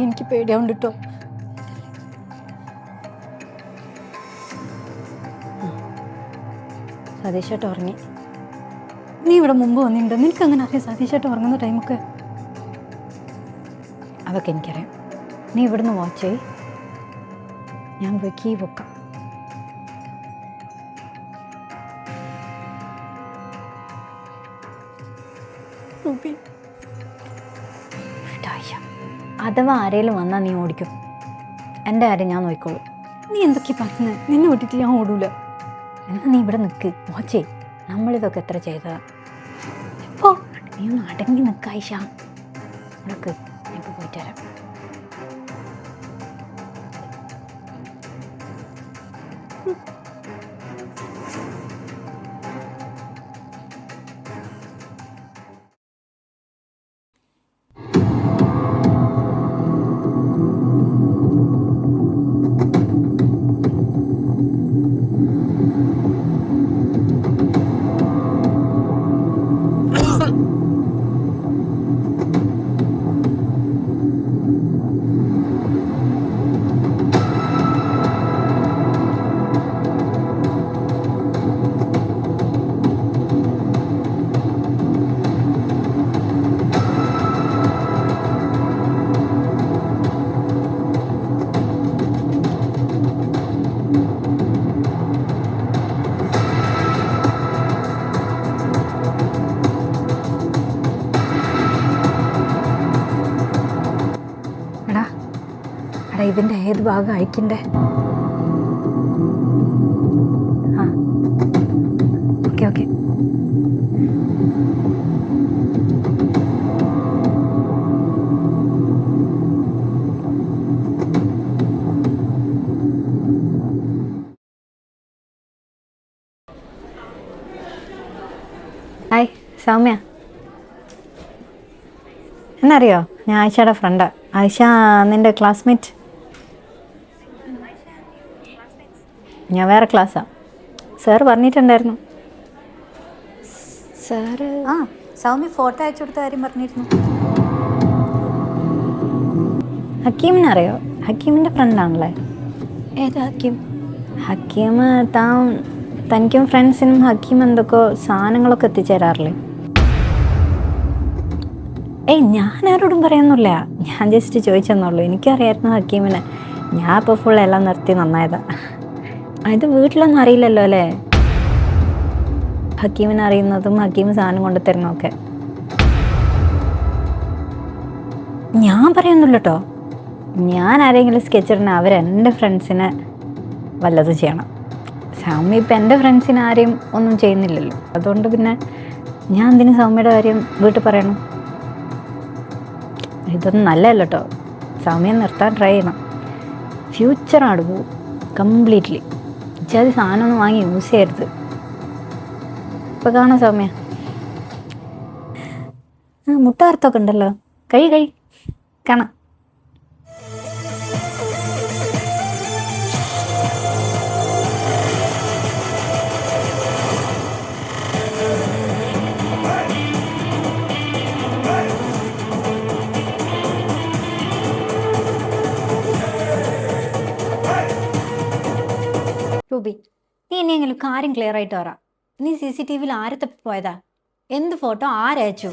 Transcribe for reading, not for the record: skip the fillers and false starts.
എനിക്ക് പേടിയാവുണ്ട് കേട്ടോ. സതീഷേട്ട ഉറങ്ങി. നീ ഇവിടെ മുമ്പ് വന്നിട്ടുണ്ട്, നിനക്ക് അങ്ങനെ അറിയാം സതീഷേട്ട ഉറങ്ങുന്ന ടൈമൊക്കെ? അതൊക്കെ എനിക്കറിയാം. നീ ഇവിടുന്ന് വാച്ച് ചെയ്, ഞാൻ പോയി കീ വെക്കാം. അഥവാ ആരെങ്കിലും വന്നാൽ നീ ഓടിക്കും. എൻ്റെ കാര്യം ഞാൻ നോക്കിക്കോളൂ. നീ എന്തൊക്കെയാ പറഞ്ഞത്? നിന്നെ വിട്ടിട്ട് ഞാൻ ഓടൂല. എന്നാൽ നീ ഇവിടെ നിൽക്ക്, വാച്ചേ. നമ്മളിതൊക്കെ എത്ര ചെയ്തതാ. ഇപ്പോൾ നീ ഒന്ന് അടങ്ങി നിൽക്ക ആയിഷ. നിനക്ക് എനിക്ക് പോയിട്ട് വരാം. ഇതിൻ്റെ ഏത് ഭാഗം അഴിക്കണ്ടേ? ആ ഓക്കെ ഓക്കെ. ഹായ് സൗമ്യ. എന്നറിയോ, ഞാൻ ആയിഷയുടെ ഫ്രണ്ടാ. ആയിഷ നിൻ്റെ ക്ലാസ്മേറ്റ്. ഞാൻ വേറെ ക്ലാസ്സാണ്. സാറ് പറഞ്ഞിട്ടുണ്ടായിരുന്നു. സാറ് സൗമ്യ ഫോട്ടോ അയച്ചു കൊടുത്ത കാര്യം പറഞ്ഞിരുന്നു. ഹക്കീമിനറിയോ? ഹക്കീമിൻ്റെ ഫ്രണ്ടാണല്ലേ? ഏതാ ഹക്കീം? ഹക്കീം തനിക്കും ഫ്രണ്ട്സിനും ഹക്കീം എന്തൊക്കെ സാധനങ്ങളൊക്കെ എത്തിച്ചേരാറില്ലേ? ഞാൻ ആരോടും പറയാനൊന്നുമില്ല, ഞാൻ ജസ്റ്റ് ചോദിച്ചെന്നുള്ളൂ. എനിക്കറിയായിരുന്നു ഹക്കീമിനെ. ഞാൻ ഇപ്പോൾ ഫുൾ എല്ലാം നിർത്തി നന്നായതാ. ഇത് വീട്ടിലൊന്നും അറിയില്ലല്ലോ അല്ലേ? ഹക്കീമിനെ അറിയുന്നതും ഹക്കീം സാധനം കൊണ്ടു തരുന്നതൊക്കെ ഞാൻ പറയുന്നില്ല കേട്ടോ. ഞാൻ ആരെങ്കിലും സ്കെച്ച് ഇടണ അവരെൻ്റെ ഫ്രണ്ട്സിനെ വല്ലതും ചെയ്യണം. സൗമ്യ ഇപ്പം എൻ്റെ ഫ്രണ്ട്സിനെ ആരെയും ഒന്നും ചെയ്യുന്നില്ലല്ലോ. അതുകൊണ്ട് പിന്നെ ഞാൻ എന്തിനും സൗമ്യയുടെ കാര്യം വീട്ടിൽ പറയണം? ഇതൊന്നും നല്ലതല്ല കേട്ടോ. സൗമ്യ നിർത്താൻ ട്രൈ ചെയ്യണം. ഫ്യൂച്ചറാണ് പോവും കംപ്ലീറ്റ്ലി. അത് സാധനമൊന്നും വാങ്ങി യൂസ് ചെയ്യരുത്. ഇപ്പം കാണാം സൗമ്യ, മുട്ട വറുത്തൊക്കെ ഉണ്ടല്ലോ, കഴി കാണാം. റൂബി, നീ ഇനിയെങ്കിലും കാര്യം ക്ലിയർ ആയിട്ട് പറ. നീ CCTV-യിൽ ആരെ തപ്പി പോയതാ? എന്ത് ഫോട്ടോ ആരയച്ചു?